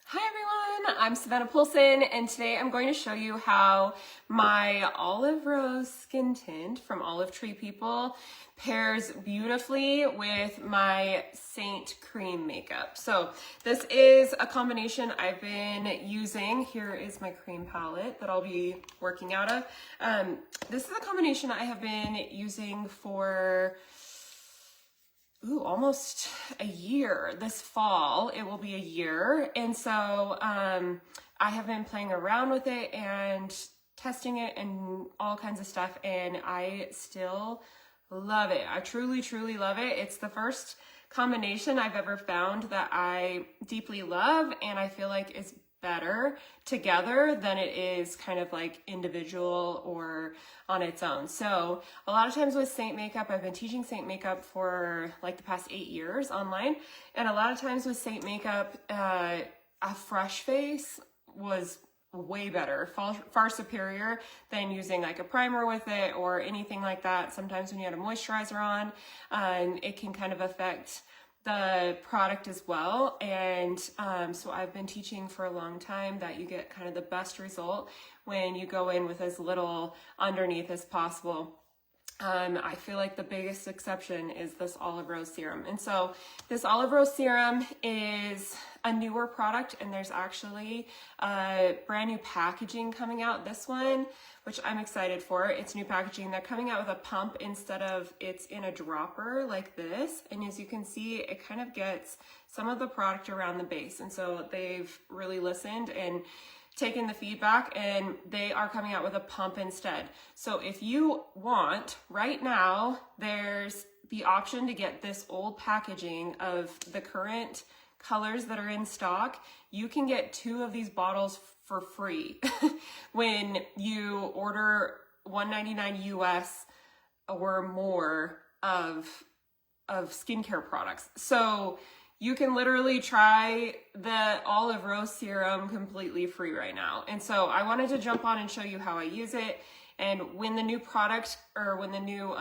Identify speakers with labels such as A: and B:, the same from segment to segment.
A: Hi everyone, I'm Savannah Poulsen, and today I'm going to show you how my Olive Rose skin tint from Olive Tree People pairs beautifully with my Seint cream makeup. So this is a combination I've been using. Here is my cream palette that I'll be working out of. This is a combination I have been using for almost a year. This fall it will be a year, and so I have been playing around with it and testing it and all kinds of stuff, and I still love it. I truly love it. It's the first combination I've ever found that I deeply love, and I feel like is better together than it is kind of like individual or on its own. So a lot of times with Seint makeup, I've been teaching Seint makeup for like the past 8 years online, and a lot of times with Seint makeup, a fresh face was way better, far superior than using like a primer with it or anything like that. Sometimes when you add a moisturizer on, it can kind of affect the product as well. And so I've been teaching for a long time that you get kind of the best result when you go in with as little underneath as possible. I feel like the biggest exception is this Olive Rose serum. And so this Olive Rose serum is a newer product, and there's actually a brand new packaging coming out. This one, which I'm excited for, it's new packaging. They're coming out with a pump instead of it's in a dropper like this. And as you can see, it kind of gets some of the product around the base. And so they've really listened and taken the feedback, and they are coming out with a pump instead. So if you want, right now, there's the option to get this old packaging of the current colors that are in stock. You can get 2 of these bottles for free when you order $1.99 US or more of skincare products. So you can literally try the Olive Rose serum completely free right now. And so I wanted to jump on and show you how I use it. And when the new product or when the new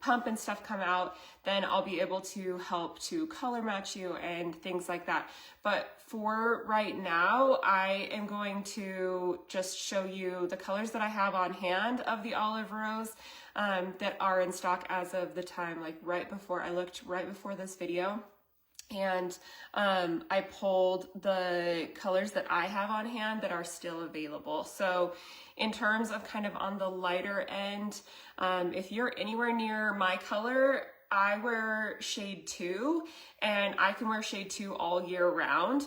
A: pump and stuff come out, then I'll be able to help to color match you and things like that. But for right now, I am going to just show you the colors that I have on hand of the Olive Rose that are in stock as of the time, like I looked right before this video. And I pulled the colors that I have on hand that are still available. So in terms of kind of on the lighter end, if you're anywhere near my color, I wear shade 2, and I can wear shade 2 all year round.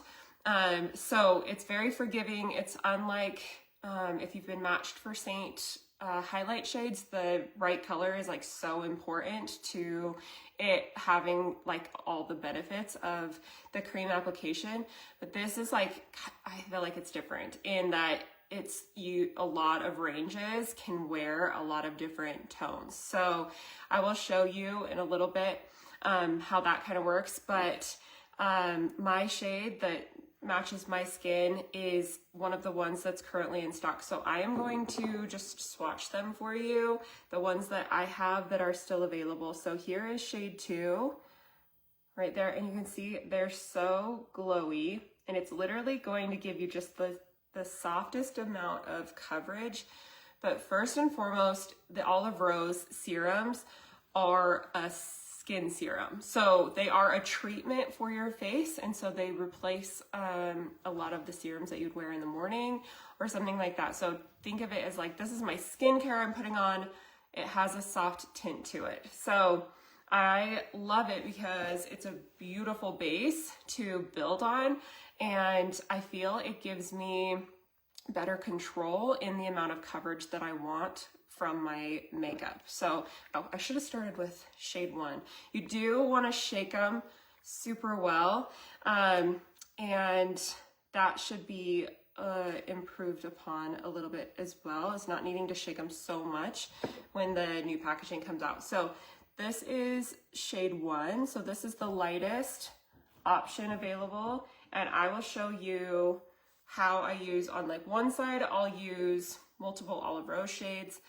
A: So it's very forgiving. It's unlike if you've been matched for Seint highlight shades, the right color is like so important to it having like all the benefits of the cream application. But this is like, I feel like it's different in that a lot of ranges can wear a lot of different tones. So I will show you in a little bit how that kind of works. But my shade that matches my skin is one of the ones that's currently in stock. So I am going to just swatch them for you, the ones that I have that are still available. So here is shade 2 right there, and you can see they're so glowy, and it's literally going to give you just the softest amount of coverage. But first and foremost, the Olive Rose serums are a skin serum. So they are a treatment for your face, and so they replace a lot of the serums that you'd wear in the morning or something like that. So think of it as like, this is my skincare I'm putting on. It has a soft tint to it. So I love it because it's a beautiful base to build on, and I feel it gives me better control in the amount of coverage that I want from my makeup. So, I should have started with shade 1. You do want to shake them super well, and that should be improved upon a little bit as well, as not needing to shake them so much when the new packaging comes out. So this is shade 1. So this is the lightest option available, and I will show you how I use on like one side. I'll use multiple Olive Rose shades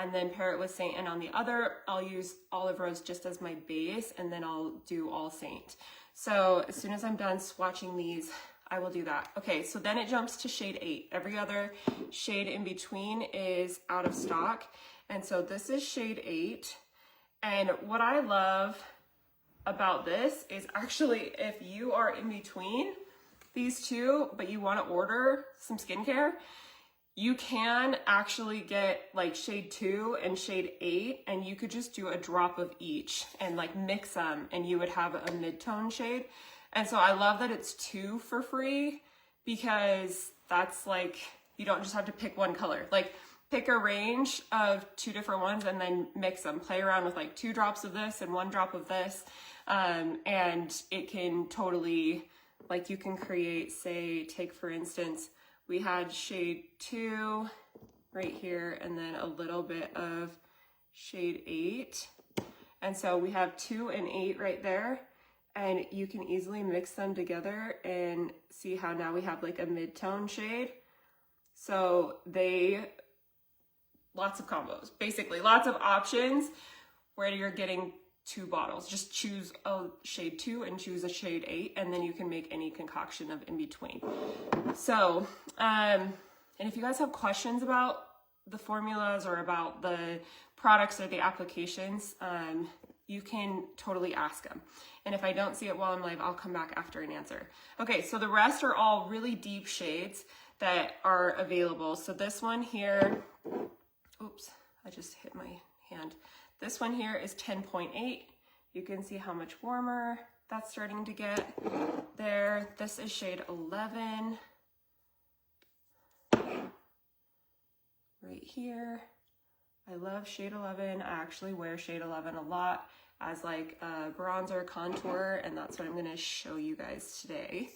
A: and then pair it with Seint, and on the other I'll use Olive Rose just as my base, and then I'll do all Seint. So as soon as I'm done swatching these, I will do that. Okay, so then it jumps to shade 8. Every other shade in between is out of stock. And so this is shade 8. And what I love about this is actually if you are in between these two, but you want to order some skincare, you can actually get like shade 2 and shade 8, and you could just do a drop of each and like mix them, and you would have a mid-tone shade. And so I love that it's 2 for free, because that's like, you don't just have to pick one color. Like pick a range of 2 different ones and then mix them. Play around with like 2 drops of this and 1 drop of this. And it can totally, like you can create, say, take for instance, we had shade 2 right here and then a little bit of shade 8. And so we have 2 and 8 right there. And you can easily mix them together and see how now we have like a mid-tone shade. So lots of combos, basically lots of options where you're getting 2 bottles. Just choose a shade 2 and choose a shade 8, and then you can make any concoction of in between. So, and if you guys have questions about the formulas or about the products or the applications, you can totally ask them. And if I don't see it while I'm live, I'll come back after and answer. Okay, so the rest are all really deep shades that are available. So this one here, oops, I just hit my hand. This one here is 10.8. You can see how much warmer that's starting to get there. This is shade 11. Right here. I love shade 11. I actually wear shade 11 a lot as like a bronzer contour, and that's what I'm gonna show you guys today.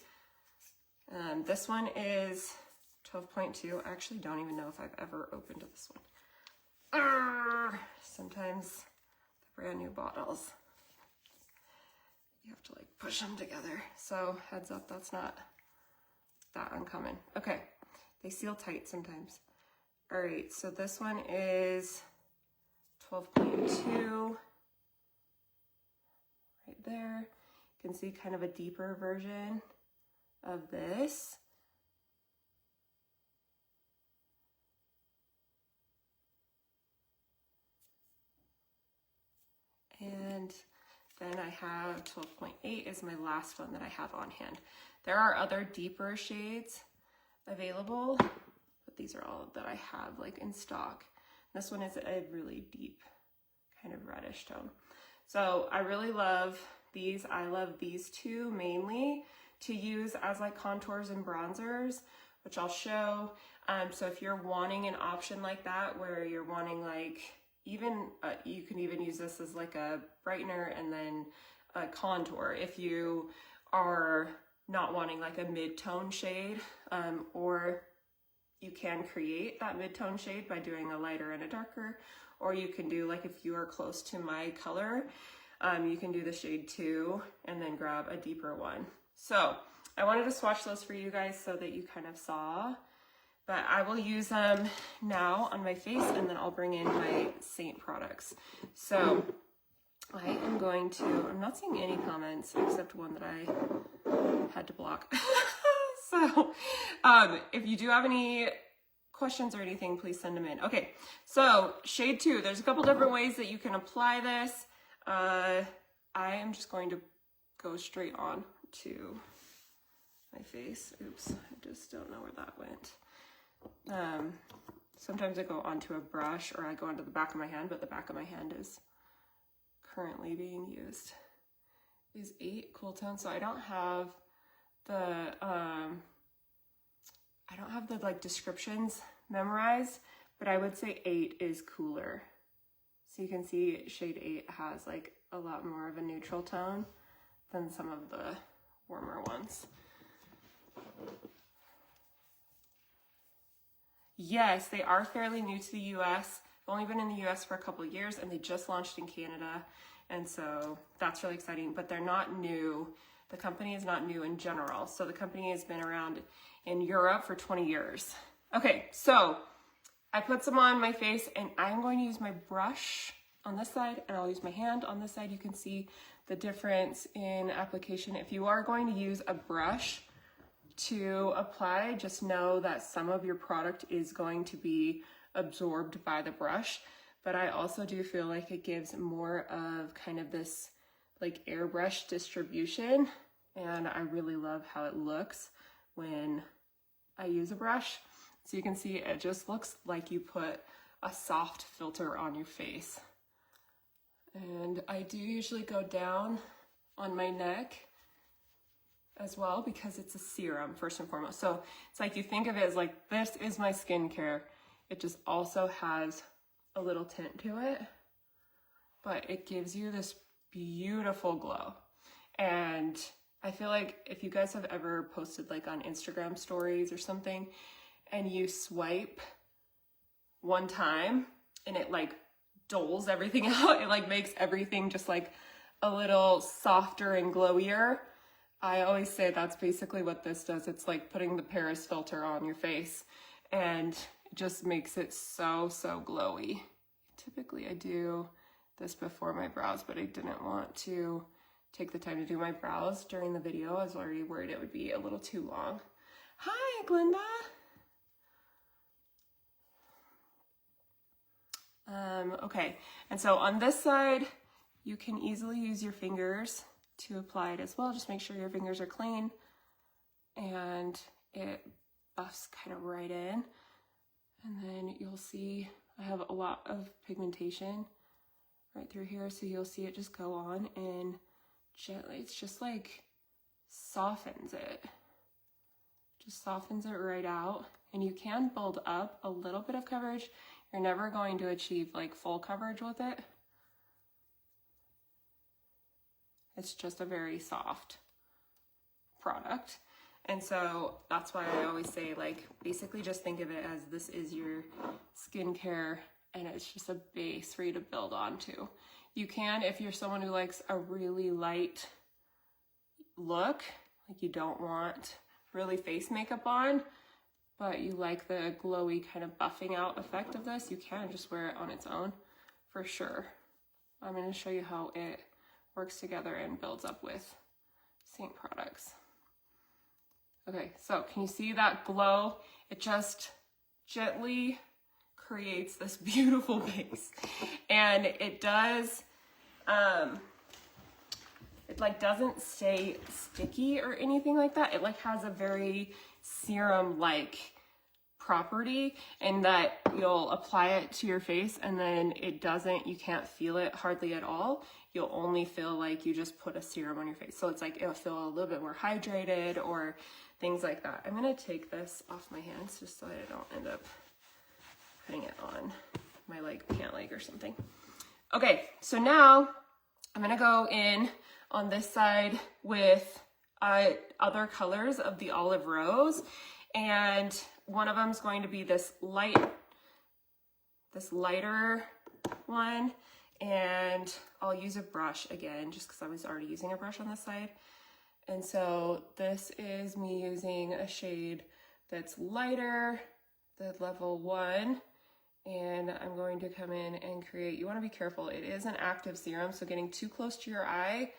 A: This one is 12.2. I actually don't even know if I've ever opened this one. Sometimes the brand new bottles, you have to like push them together. So heads up, that's not that uncommon. Okay, they seal tight sometimes. All right, so this one is 12.2 right there. You can see kind of a deeper version of this. And then I have 12.8 is my last one that I have on hand. There are other deeper shades available, but these are all that I have like in stock. This one is a really deep kind of reddish tone. So I really love these. I love these two mainly to use as like contours and bronzers, which I'll show. So if you're wanting an option like that, where you're wanting like, even you can even use this as like a brightener and then a contour if you are not wanting like a mid-tone shade, or you can create that mid-tone shade by doing a lighter and a darker, or you can do like, if you are close to my color, you can do the shade 2 and then grab a deeper one. So I wanted to swatch those for you guys so that you kind of saw. But I will use them now on my face, and then I'll bring in my Seint products. So I am going to, I'm not seeing any comments except one that I had to block. So if you do have any questions or anything, please send them in. Okay, so shade 2, there's a couple different ways that you can apply this. I am just going to go straight on to my face. Oops, I just don't know where that went. Sometimes I go onto a brush or I go onto the back of my hand, but the back of my hand is currently being used. Is 8 cool tone, so I don't have the like descriptions memorized, but I would say 8 is cooler. So you can see shade 8 has like a lot more of a neutral tone than some of the warmer ones. Yes, they are fairly new to the US. They've only been in the US for a couple of years, and they just launched in Canada. And so that's really exciting, but they're not new. The company is not new in general. So the company has been around in Europe for 20 years. Okay, so I put some on my face, and I'm going to use my brush on this side, and I'll use my hand on this side. You can see the difference in application. If you are going to use a brush to apply, just know that some of your product is going to be absorbed by the brush, but I also do feel like it gives more of kind of this like airbrush distribution, and I really love how it looks when I use a brush. So you can see it just looks like you put a soft filter on your face. And I do usually go down on my neck as well because it's a serum first and foremost. So it's like you think of it as like, this is my skincare. It just also has a little tint to it, but it gives you this beautiful glow. And I feel like if you guys have ever posted like on Instagram stories or something and you swipe one time and it like doles everything out, it like makes everything just like a little softer and glowier. I always say that's basically what this does. It's like putting the Paris filter on your face and it just makes it so glowy. Typically I do this before my brows, but I didn't want to take the time to do my brows during the video. I was already worried it would be a little too long. Hi, Glinda. Okay, and so on this side, you can easily use your fingers to apply it as well. Just make sure your fingers are clean and it buffs kind of right in. And then you'll see I have a lot of pigmentation right through here, so you'll see it just go on and gently, it's just like softens it. Just softens it right out. And you can build up a little bit of coverage. You're never going to achieve like full coverage with it. It's just a very soft product. And so that's why I always say, like, basically just think of it as this is your skincare and it's just a base for you to build onto. You can, if you're someone who likes a really light look, like you don't want really face makeup on, but you like the glowy kind of buffing out effect of this, you can just wear it on its own for sure. I'm going to show you how it works together and builds up with Seint products. Okay, so can you see that glow? It just gently creates this beautiful base. And it does, it like doesn't stay sticky or anything like that. It like has a very serum-like property in that you'll apply it to your face and then it doesn't, you can't feel it hardly at all. You'll only feel like you just put a serum on your face. So it's like, it'll feel a little bit more hydrated or things like that. I'm gonna take this off my hands just so I don't end up putting it on my like pant leg or something. Okay, so now I'm gonna go in on this side with other colors of the Olive Rose, and one of them is going to be this lighter one, and I'll use a brush again just because I was already using a brush on this side. And so this is me using a shade that's lighter, the level 1, and I'm going to come in and create, you want to be careful, it is an active serum, so getting too close to your eye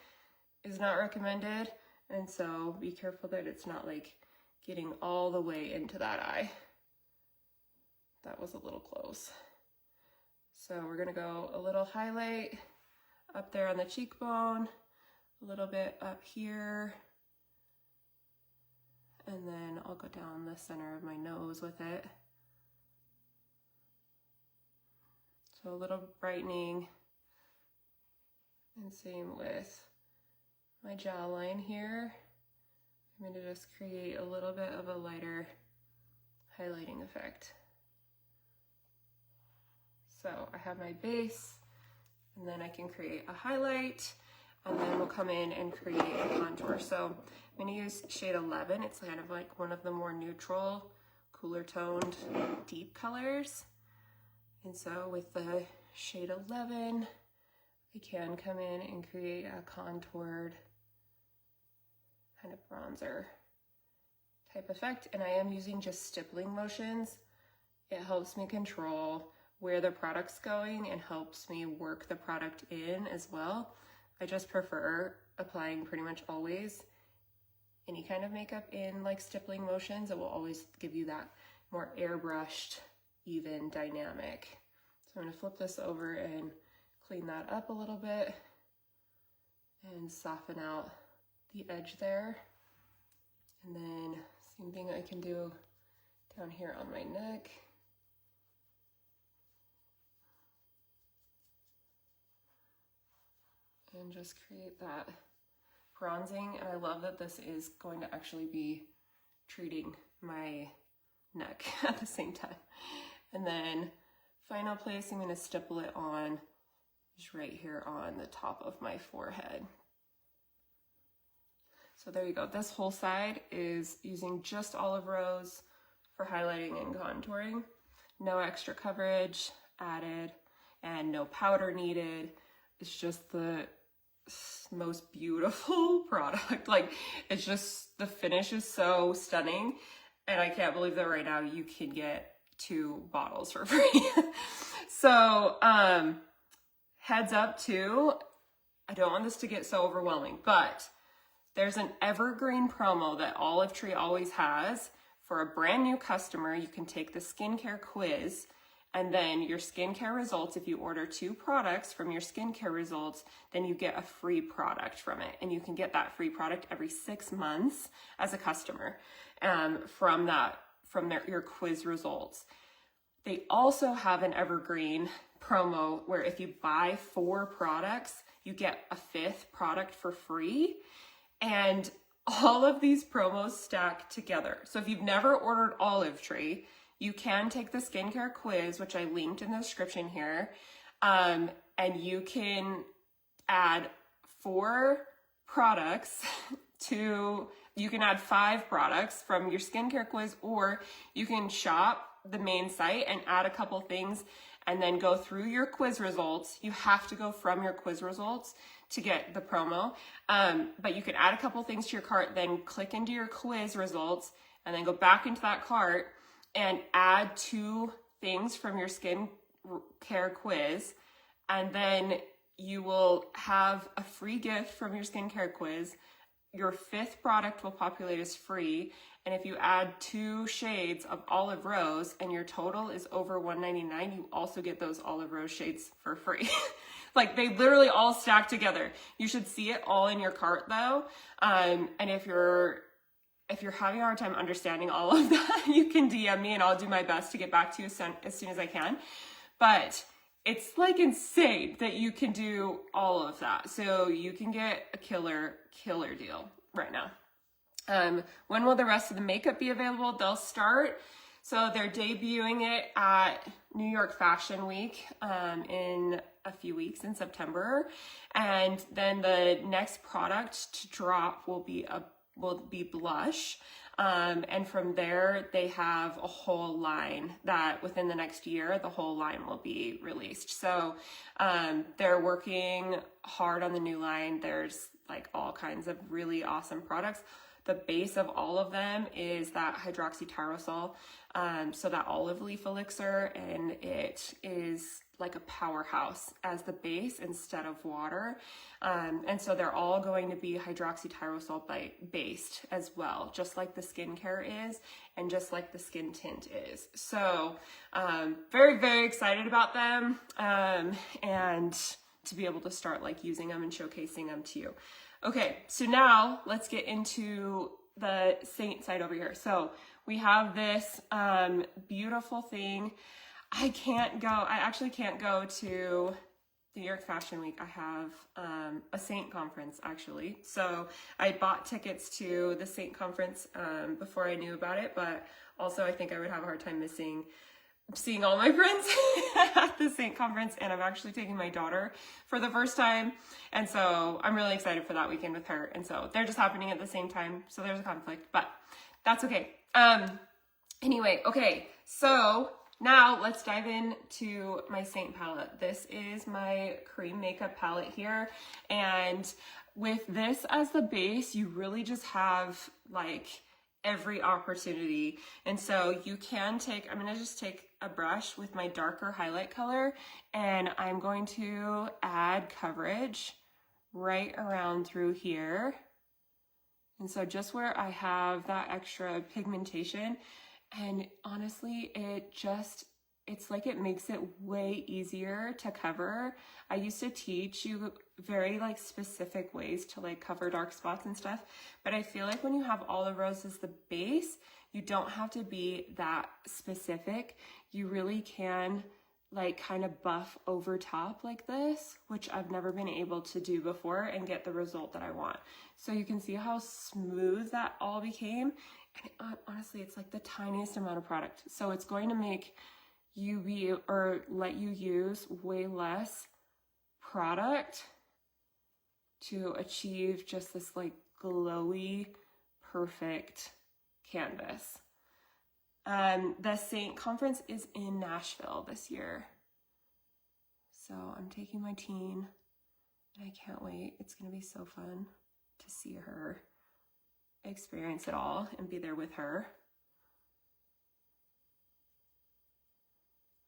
A: is not recommended, and so be careful that it's not like getting all the way into that eye. That was a little close. So we're gonna go a little highlight up there on the cheekbone, a little bit up here, and then I'll go down the center of my nose with it. So a little brightening, and same with my jawline here. I'm going to just create a little bit of a lighter highlighting effect. So I have my base, and then I can create a highlight, and then we'll come in and create a contour. So I'm going to use shade 11. It's kind of like one of the more neutral, cooler toned, deep colors. And so with the shade 11, I can come in and create a contoured kind of bronzer type effect. And I am using just stippling motions. It helps me control where the product's going and helps me work the product in as well. I just prefer applying pretty much always any kind of makeup in like stippling motions, it will always give you that more airbrushed, even dynamic. So I'm gonna flip this over and clean that up a little bit and soften out the edge there. And then same thing I can do down here on my neck. And just create that bronzing. And I love that this is going to actually be treating my neck at the same time. And then final place, I'm gonna stipple it on just right here on the top of my forehead. So there you go. This whole side is using just Olive Rose for highlighting and contouring. No extra coverage added and no powder needed. It's just the most beautiful product. Like, it's just, the finish is so stunning. And I can't believe that right now you can get 2 bottles for free. So, heads up too, I don't want this to get so overwhelming, but there's an evergreen promo that Olive Tree always has. For a brand new customer, you can take the skincare quiz, and then your skincare results, if you order 2 products from your skincare results, then you get a free product from it. And you can get that free product every 6 months as a customer from your quiz results. They also have an evergreen promo where if you buy 4 products, you get a 5th product for free. And all of these promos stack together. So if you've never ordered Olive Tree, you can take the skincare quiz, which I linked in the description here, and you can add 4 products to, you can add 5 products from your skincare quiz, or you can shop the main site and add a couple things and then go through your quiz results. You have to go from your quiz results to get the promo, but you can add a couple things to your cart, then click into your quiz results and then go back into that cart and add 2 things from your skincare quiz, and then you will have a free gift from your skincare quiz. Your 5th product will populate as free, and if you add 2 shades of Olive Rose and your total is over $199, you also get those Olive Rose shades for free. Like, they literally all stack together. You should see it all in your cart though, and if you're having a hard time understanding all of that, you can DM me and I'll do my best to get back to you as soon as I can. But it's like insane that you can do all of that. So you can get a killer deal right now. When will the rest of the makeup be available? They'll start, so they're debuting it at New York Fashion Week in a few weeks in September. And then the next product to drop will be blush. And from there, they have a whole line that within the next year, the whole line will be released. So they're working hard on the new line. There's like all kinds of really awesome products. The base of all of them is that hydroxytyrosol, so that olive leaf elixir, and it is like a powerhouse as the base instead of water. And so they're all going to be hydroxytyrosol based as well, just like the skincare is and just like the skin tint is. So very, very excited about them, and to be able to start like using them and showcasing them to you. Okay, so now let's get into the Seint side over here. So we have this beautiful thing. I actually can't go to New York Fashion Week. I have a Seint conference actually. So I bought tickets to the Seint conference before I knew about it, but also I think I would have a hard time seeing all my friends at the Seint conference, and I'm actually taking my daughter for the first time, and so I'm really excited for that weekend with her, and so they're just happening at the same time, so there's a conflict, but that's okay. Anyway, okay, so now let's dive into my Seint palette. This is my cream makeup palette here, and with this as the base, you really just have like every opportunity. And so you can I'm gonna just take a brush with my darker highlight color, and I'm going to add coverage right around through here. And so just where I have that extra pigmentation, and honestly, it's like it makes it way easier to cover. I used to teach you very like specific ways to like cover dark spots and stuff, but I feel like when you have olive rose as the base, you don't have to be that specific. You really can like kind of buff over top like this, which I've never been able to do before and get the result that I want. So you can see how smooth that all became. And honestly, it's like the tiniest amount of product. So it's going to make you let you use way less product to achieve just this like glowy, perfect canvas. The Seint conference is in Nashville this year. So I'm taking my teen and I can't wait. It's going to be so fun to see her experience it all and be there with her.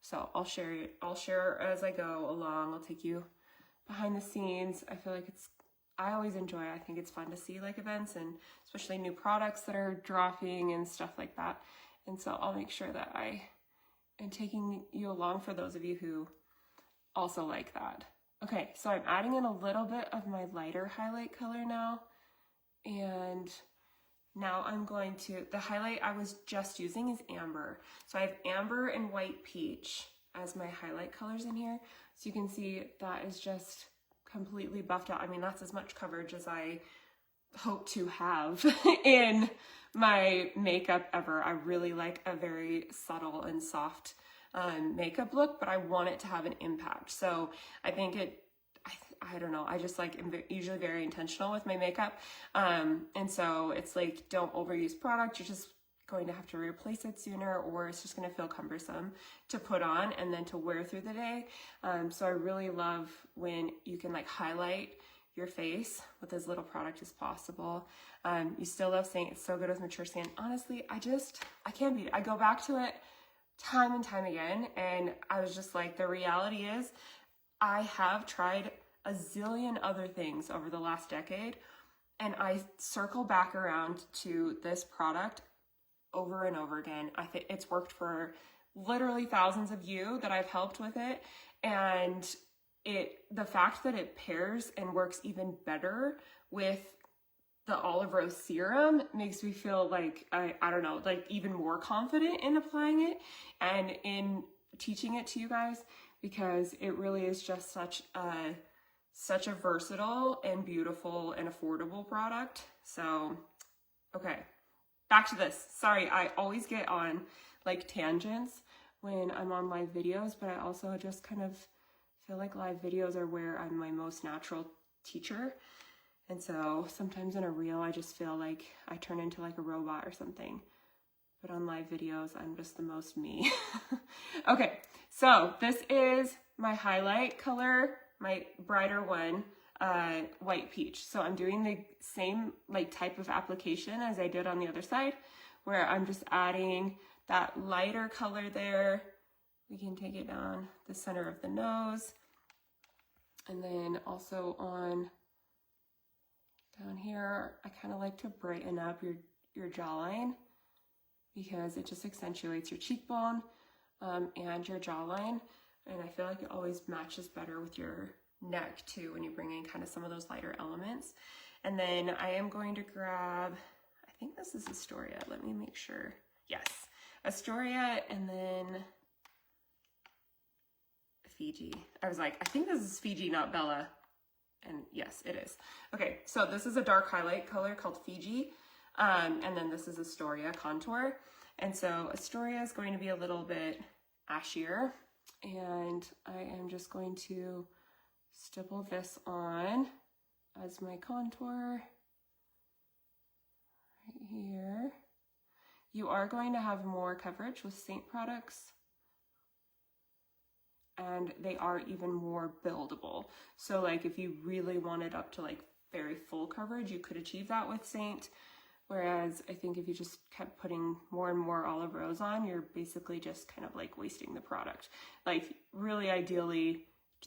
A: So I'll share as I go along. I'll take you behind the scenes. I feel like I always enjoy it. I think it's fun to see like events and especially new products that are dropping and stuff like that. And so I'll make sure that I am taking you along for those of you who also like that. Okay, so I'm adding in a little bit of my lighter highlight color now. And now I'm going to, the highlight I was just using is amber. So I have amber and white peach as my highlight colors in here. So you can see that is just completely buffed out. I mean, that's as much coverage as I hope to have in my makeup ever. I really like a very subtle and soft makeup look, but I want it to have an impact. So I think I don't know, I just like am usually very intentional with my makeup. And so it's like, don't overuse product. You're just going to have to replace it sooner, or it's just going to feel cumbersome to put on and then to wear through the day. So I really love when you can like highlight your face with as little product as possible. You still love Seint. It's so good with mature skin. Honestly, I can't beat it. I go back to it time and time again. And I was just like, the reality is I have tried a zillion other things over the last decade, and I circle back around to this product over and over again. I think it's worked for literally thousands of you that I've helped with it. And the fact that it pairs and works even better with the olive rose serum makes me feel like, I don't know, like even more confident in applying it and in teaching it to you guys, because it really is just such a versatile and beautiful and affordable product. So, okay, back to this. Sorry, I always get on like tangents when I'm on live videos, but I also just kind of feel like live videos are where I'm my most natural teacher. And so sometimes in a reel, I just feel like I turn into like a robot or something. But on live videos, I'm just the most me. Okay, so this is my highlight color, my brighter one, white peach. So I'm doing the same like type of application as I did on the other side, where I'm just adding that lighter color there. We can take it down the center of the nose. And then also on down here, I kind of like to brighten up your jawline, because it just accentuates your cheekbone and your jawline. And I feel like it always matches better with your neck too when you bring in kind of some of those lighter elements. And then I am going to grab, I think this is Astoria. Let me make sure. Yes, Astoria, and then Fiji. I was like, I think this is Fiji, not Bella. And yes, it is. Okay, so this is a dark highlight color called Fiji. And then this is Astoria Contour. And so Astoria is going to be a little bit ashier. And I am just going to stipple this on as my contour right here. You are going to have more coverage with Seint products, and they are even more buildable. So like if you really wanted up to like very full coverage, you could achieve that with Seint. Whereas I think if you just kept putting more and more olive rose on, you're basically just kind of like wasting the product. Like really ideally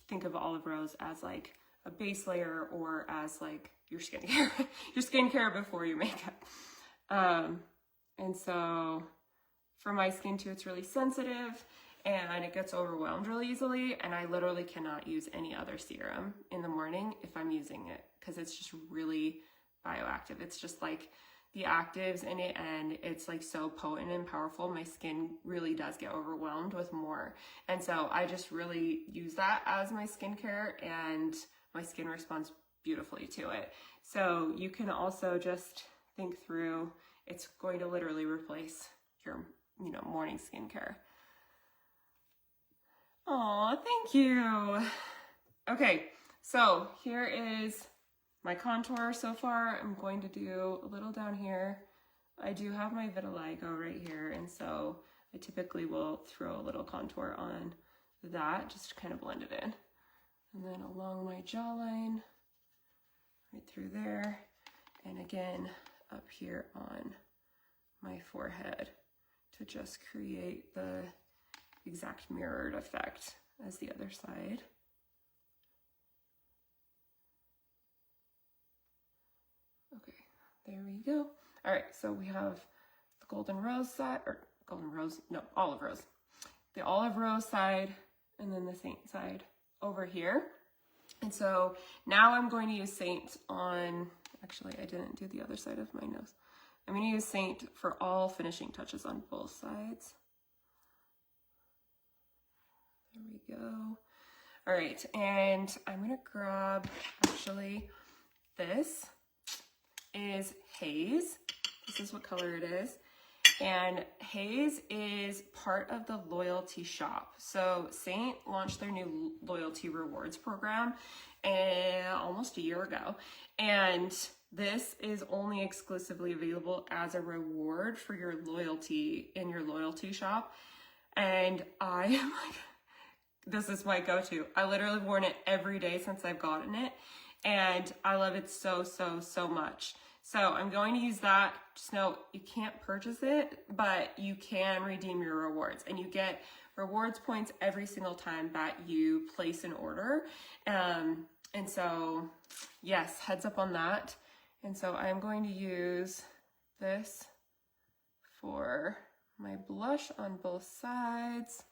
A: think of olive rose as like a base layer or as like your skincare, your skincare before your makeup. And so for my skin too, it's really sensitive and it gets overwhelmed really easily. And I literally cannot use any other serum in the morning if I'm using it because it's just really bioactive. It's just like the actives in it, and it's like so potent and powerful. My skin really does get overwhelmed with more. And so I just really use that as my skincare, and my skin responds beautifully to it. So you can also just think through, it's going to literally replace your, you know, morning skincare. Aw, thank you. Okay, so here is my contour so far. I'm going to do a little down here. I do have my vitiligo right here, and so I typically will throw a little contour on that just to kind of blend it in. And then along my jawline, right through there, and again up here on my forehead to just create the exact mirrored effect as the other side. Okay, there we go. All right, so we have the golden rose side, or golden rose, no, olive rose. The olive rose side, and then the Seint side over here. And so now I'm going to use Seint on, actually I didn't do the other side of my nose. I'm going to use Seint for all finishing touches on both sides. There we go. All right, and I'm going to grab, actually, this is Haze. This is what color it is. And Haze is part of the loyalty shop. So Seint launched their new loyalty rewards program almost a year ago. And this is only exclusively available as a reward for your loyalty in your loyalty shop. And I am like, this is my go-to. I literally have worn it every day since I've gotten it. And I love it so, so, so much. So I'm going to use that. Just know you can't purchase it, but you can redeem your rewards. And you get rewards points every single time that you place an order. And so, yes, heads up on that. And so I'm going to use this for my blush on both sides.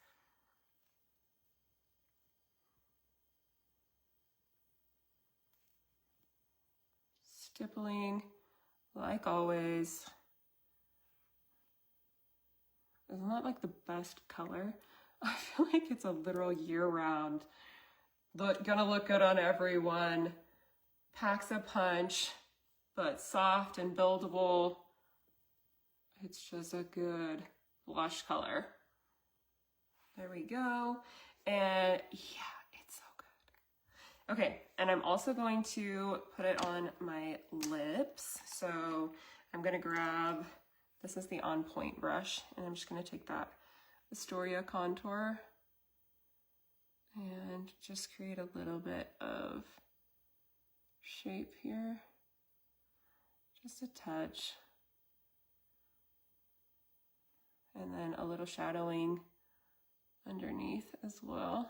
A: Stippling, like always. Isn't that like the best color? I feel like it's a literal year-round. Gonna look good on everyone. Packs a punch, but soft and buildable. It's just a good blush color. There we go. And yeah, it's so good. Okay, and I'm also going to put it on my lips. So I'm gonna grab, this is the On Point brush, and I'm just gonna take that Astoria contour and just create a little bit of shape here. Just a touch. And then a little shadowing underneath as well.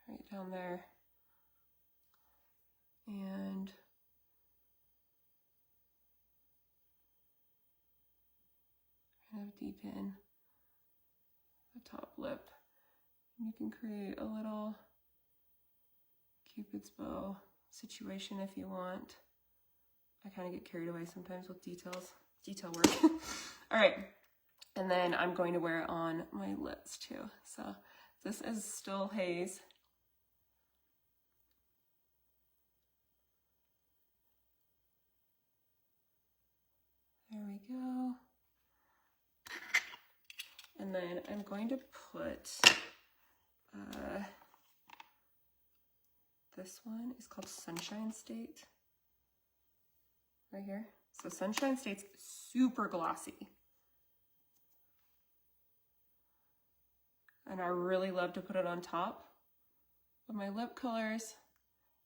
A: Right down there. And kind of deepen the top lip. And you can create a little Cupid's bow situation if you want. I kind of get carried away sometimes with detail work. All right, and then I'm going to wear it on my lips too. So this is still Haze. There we go. And then I'm going to put, this one is called Sunshine State, right here. So Sunshine State's super glossy. And I really love to put it on top of my lip colors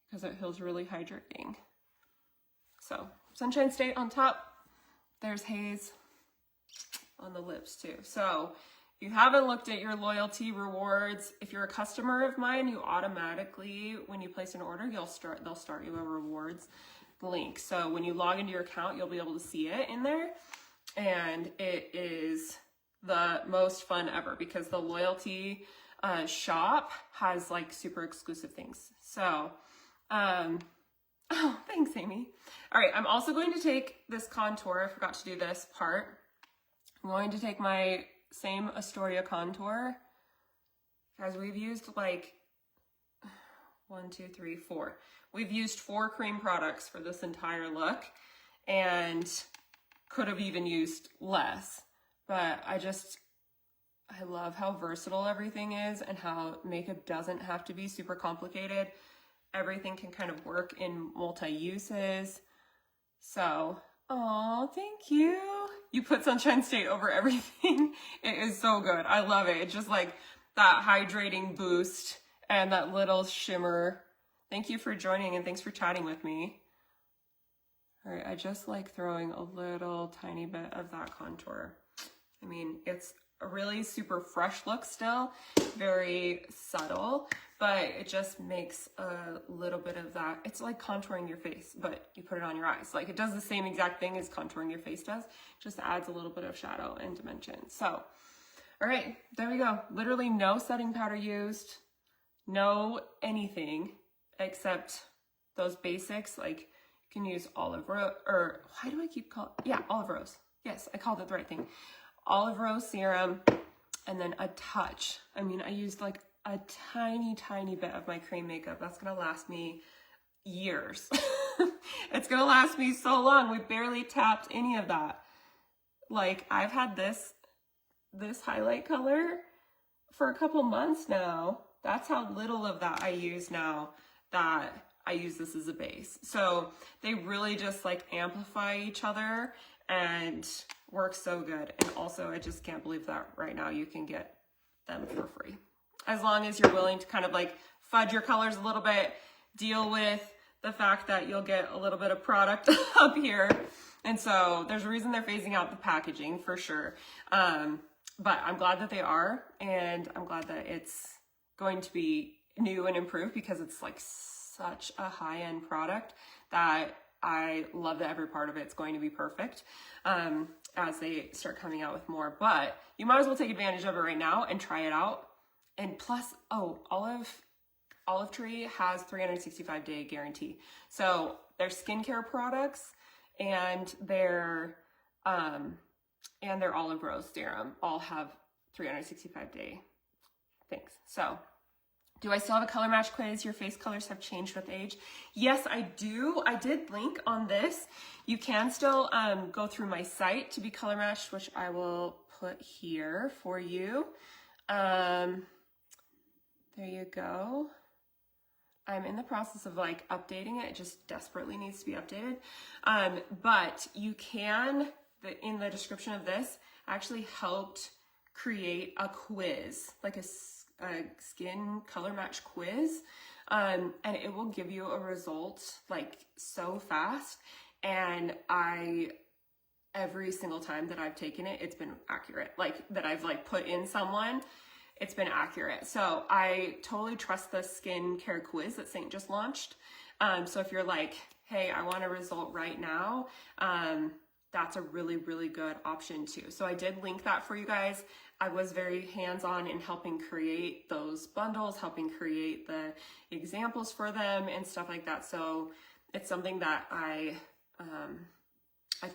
A: because it feels really hydrating. So Sunshine State on top, there's Haze on the lips too. So you haven't looked at your loyalty rewards, if you're a customer of mine, you automatically, when you place an order, they'll start you a rewards link. So when you log into your account, you'll be able to see it in there. And it is the most fun ever because the loyalty shop has like super exclusive things. So, oh, thanks, Amy. All right, I'm also going to take this contour. I forgot to do this part. I'm going to take my same Astoria contour. Guys, we've used like 1, 2, 3, 4. We've used 4 cream products for this entire look and could have even used less. But I love how versatile everything is and how makeup doesn't have to be super complicated. Everything can kind of work in multi-uses. So, oh, thank you. You put Sunshine State over everything. It is so good. I love it. It's just like that hydrating boost and that little shimmer. Thank you for joining and thanks for chatting with me. All right, I just like throwing a little tiny bit of that contour. I mean, it's a really super fresh look still, very subtle, but it just makes a little bit of that. It's like contouring your face, but you put it on your eyes. Like it does the same exact thing as contouring your face does, just adds a little bit of shadow and dimension. So, all right, there we go. Literally no setting powder used, no anything except those basics. Like you can use olive rose, or why do I keep calling, yeah, olive rose. Yes, I called it the right thing. Olive rose serum, and then a touch. I mean, I used like a tiny, tiny bit of my cream makeup. That's gonna last me years. It's gonna last me so long. We barely tapped any of that. Like I've had this highlight color for a couple months now. That's how little of that I use now that I use this as a base. So they really just like amplify each other and work so good. And also, I just can't believe that right now you can get them for free. As long as you're willing to kind of like fudge your colors a little bit, deal with the fact that you'll get a little bit of product up here. And so there's a reason they're phasing out the packaging for sure. But I'm glad that they are, and I'm glad that it's going to be new and improved because it's like such a high-end product that I love that every part of it's going to be perfect as they start coming out with more. But you might as well take advantage of it right now and try it out. And plus, oh, Olive Tree has 365-day guarantee. So their skincare products and their olive rose serum all have 365-day things. So do I still have a color match quiz? Your face colors have changed with age. Yes, I do. I did link on this. You can still go through my site to be color matched, which I will put here for you. There you go. I'm in the process of like updating it. It just desperately needs to be updated. But you can, in the description of this, I actually helped create a quiz, like a skin color match quiz. And it will give you a result like so fast. And every single time that I've taken it, it's been accurate. Like that I've like put in someone, it's been accurate. So I totally trust the skincare quiz that Seint just launched. So if you're like, hey, I want a result right now, that's a really, really good option too. So I did link that for you guys. I was very hands-on in helping create those bundles, helping create the examples for them and stuff like that. So it's something that I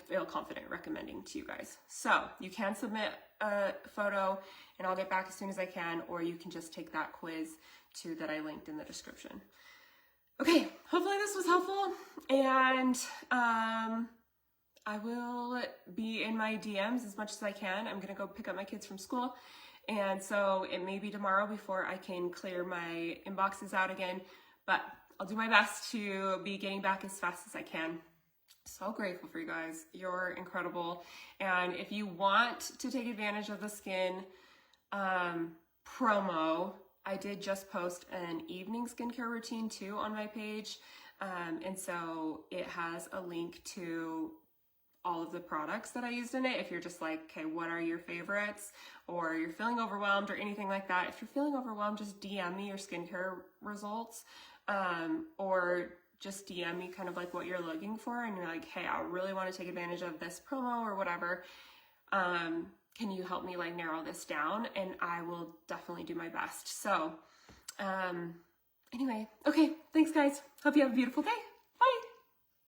A: feel confident recommending to you guys. So you can submit a photo and I'll get back as soon as I can, or you can just take that quiz too that I linked in the description. Okay, hopefully this was helpful, and I will be in my DMs as much as I can. I'm gonna go pick up my kids from school, and so it may be tomorrow before I can clear my inboxes out again, but I'll do my best to be getting back as fast as I can. So grateful for you guys. You're incredible. And if you want to take advantage of the skin promo, I did just post an evening skincare routine too on my page. And so it has a link to all of the products that I used in it. If you're just like, okay, what are your favorites? Or you're feeling overwhelmed or anything like that. If you're feeling overwhelmed, just DM me your skincare results, or just DM me kind of like what you're looking for. And you're like, hey, I really want to take advantage of this promo or whatever. Can you help me like narrow this down? And I will definitely do my best. So, anyway, okay. Thanks guys. Hope you have a beautiful day.